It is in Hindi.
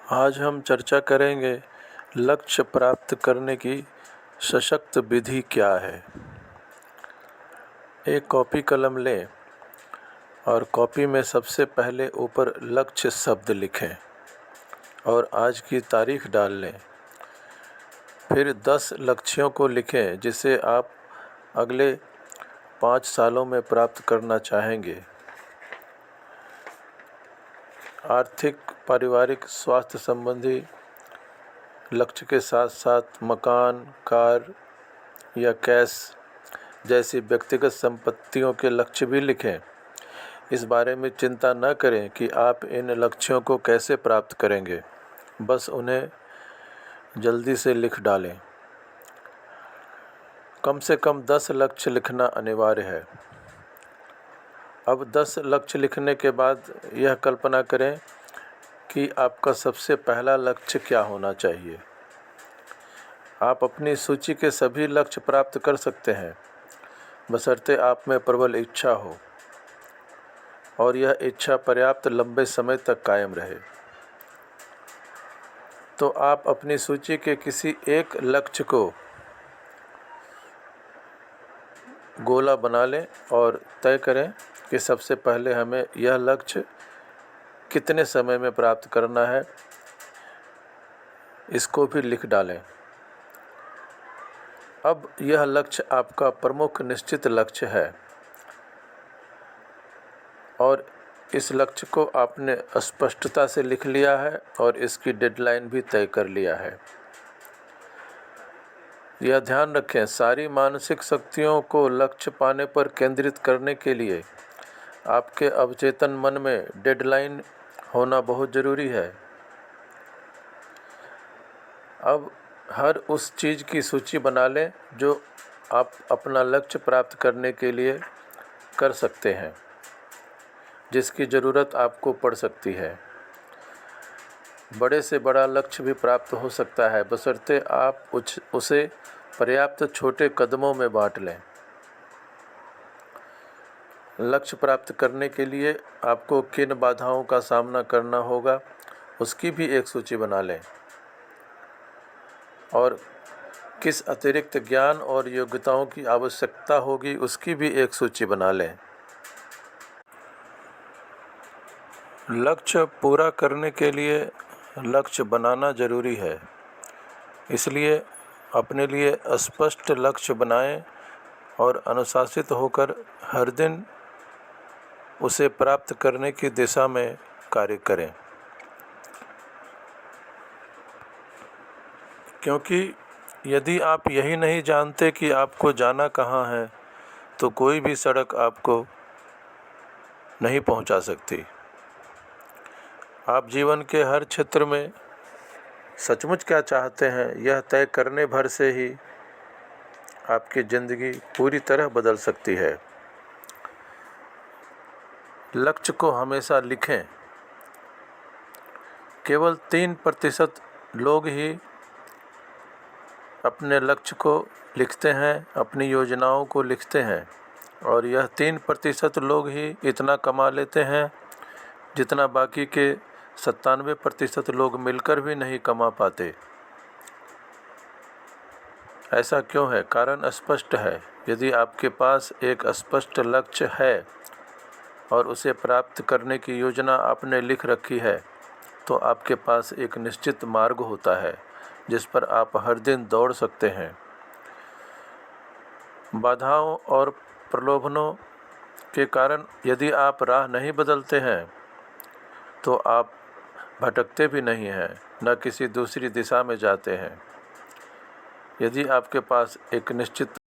आज हम चर्चा करेंगे लक्ष्य प्राप्त करने की सशक्त विधि क्या है। एक कॉपी कलम लें और कॉपी में सबसे पहले ऊपर लक्ष्य शब्द लिखें और आज की तारीख डाल लें। फिर 10 लक्ष्यों को लिखें जिसे आप अगले 5 सालों में प्राप्त करना चाहेंगे। आर्थिक, पारिवारिक, स्वास्थ्य संबंधी लक्ष्य के साथ साथ मकान, कार या कैश जैसी व्यक्तिगत संपत्तियों के लक्ष्य भी लिखें। इस बारे में चिंता न करें कि आप इन लक्ष्यों को कैसे प्राप्त करेंगे, बस उन्हें जल्दी से लिख डालें। कम से कम 10 लक्ष्य लिखना अनिवार्य है। अब 10 लक्ष्य लिखने के बाद यह कल्पना करें कि आपका सबसे पहला लक्ष्य क्या होना चाहिए। आप अपनी सूची के सभी लक्ष्य प्राप्त कर सकते हैं, बशर्ते आप में प्रबल इच्छा हो और यह इच्छा पर्याप्त लंबे समय तक कायम रहे। तो आप अपनी सूची के किसी एक लक्ष्य को गोला बना लें और तय करें कि सबसे पहले हमें यह लक्ष्य कितने समय में प्राप्त करना है, इसको भी लिख डालें। अब यह लक्ष्य आपका प्रमुख निश्चित लक्ष्य है और इस लक्ष्य को आपने स्पष्टता से लिख लिया है और इसकी डेडलाइन भी तय कर लिया है। यह ध्यान रखें, सारी मानसिक शक्तियों को लक्ष्य पाने पर केंद्रित करने के लिए आपके अवचेतन मन में डेडलाइन होना बहुत ज़रूरी है। अब हर उस चीज़ की सूची बना लें जो आप अपना लक्ष्य प्राप्त करने के लिए कर सकते हैं, जिसकी ज़रूरत आपको पड़ सकती है। बड़े से बड़ा लक्ष्य भी प्राप्त हो सकता है, बशर्ते आप उसे पर्याप्त छोटे कदमों में बांट लें। लक्ष्य प्राप्त करने के लिए आपको किन बाधाओं का सामना करना होगा, उसकी भी एक सूची बना लें और किस अतिरिक्त ज्ञान और योग्यताओं की आवश्यकता होगी, उसकी भी एक सूची बना लें। लक्ष्य पूरा करने के लिए लक्ष्य बनाना ज़रूरी है, इसलिए अपने लिए स्पष्ट लक्ष्य बनाएं और अनुशासित होकर हर दिन उसे प्राप्त करने की दिशा में कार्य करें। क्योंकि यदि आप यही नहीं जानते कि आपको जाना कहाँ है, तो कोई भी सड़क आपको नहीं पहुंचा सकती। आप जीवन के हर क्षेत्र में सचमुच क्या चाहते हैं, यह तय करने भर से ही आपकी ज़िंदगी पूरी तरह बदल सकती है। लक्ष्य को हमेशा लिखें। केवल 3% लोग ही अपने लक्ष्य को लिखते हैं, अपनी योजनाओं को लिखते हैं, और यह 3% लोग ही इतना कमा लेते हैं जितना बाकी के 97% लोग मिलकर भी नहीं कमा पाते। ऐसा क्यों है? कारण स्पष्ट है। यदि आपके पास एक स्पष्ट लक्ष्य है और उसे प्राप्त करने की योजना आपने लिख रखी है, तो आपके पास एक निश्चित मार्ग होता है जिस पर आप हर दिन दौड़ सकते हैं। बाधाओं और प्रलोभनों के कारण यदि आप राह नहीं बदलते हैं, तो आप भटकते भी नहीं हैं, न किसी दूसरी दिशा में जाते हैं। यदि आपके पास एक निश्चित